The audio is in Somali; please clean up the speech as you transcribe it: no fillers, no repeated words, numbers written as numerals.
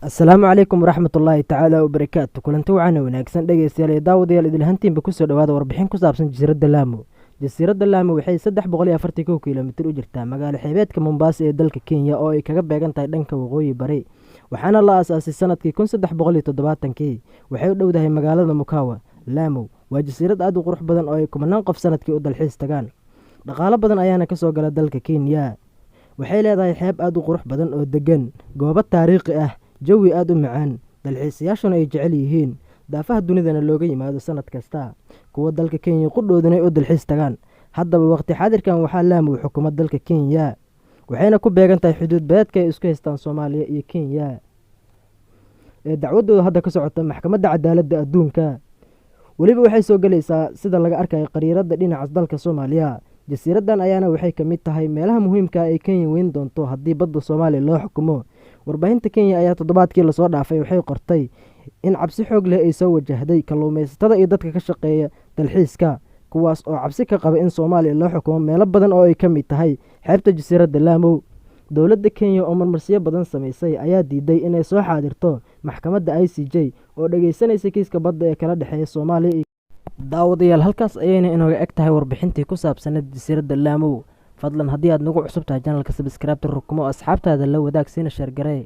asalaamu calaykum waraxmatullaahi tacaala wabarakaatu. kulanti wacaana wanaagsan dhegeystayaal iyo daawadayaal idilhantiinba kusoo dhawaada warbixin ku saabsan jasiiradda laamo. jasiiradda laamo waxay 341 kilomitir u jirtaa magaalo xeebeedka Mombasa ee dalka Kenya oo ay kaga beegan tahay dhanka waqooyi bari, waxaana la aasaasay sanadkii 1370. waxay u dhowdahay magaalada Mukawa. Laamo waa jasiirad aad u qurux badan oo ay kumanaan qof sanadkii u dalxiis tagaan. dhaqaale badan ayaana ka soo gala dalka Kenya. waxay leedahay xeeb aad u qurux badan oo degan, goobo taariikhi ah, jawi aad u macaan, dalxiisayaashuna ay jecel yihiin, daafaha dunidana looga yimaado sanad kasta. kuwa dalka Kenya qudhoodana ay u dalxiis tagaan. haddaba waqti xaadirkan waxaa Laamo xukuumad dalka Kenya, waxayna ku beegan tahay xuduud badeedka ay isku haystaan Soomaaliya iyo Kenya. dacwadooda hadda ka socota maxkamadda cadaaladda adduunka. weliba waxay soo galaysaa sida laga arkayo qariirada dhinaca dalka Soomaaliya. jasiiraddan ayaana waxay ka mid tahay meelaha muhiimka ay Kenya weyn doonto haddii badda Soomaaliya loo xukumo. warbaahinta Kenya ayaa toddobaadkii lasoo dhaafay waxay qortay in cabsi xoog leh ay soo wajahday kalluumaysatada iyo dadka ka shaqeeya dalxiiska, kuwaas oo cabsi ka qaba in Soomaaliya loo xukumo meelo badan oo ay ka mid tahay xeebta jasiiradda Laamo. dowladda Kenya oo marmarsiyo badan samaysay ayaa diiday inay soo xaadirto maxkamadda ICJ oo dhageysanaysa kiiska badda ee kala dhexeeya Soomaaliya iyo daawadayaal. halkaas ayayna inooga eg tahay warbixintii ku saabsaneed jasiiradda Laamo. fadlan haddii aad nagu cusub tahay channelka subscribe rukumo asxaabtaada la wadaag siina sheer garee.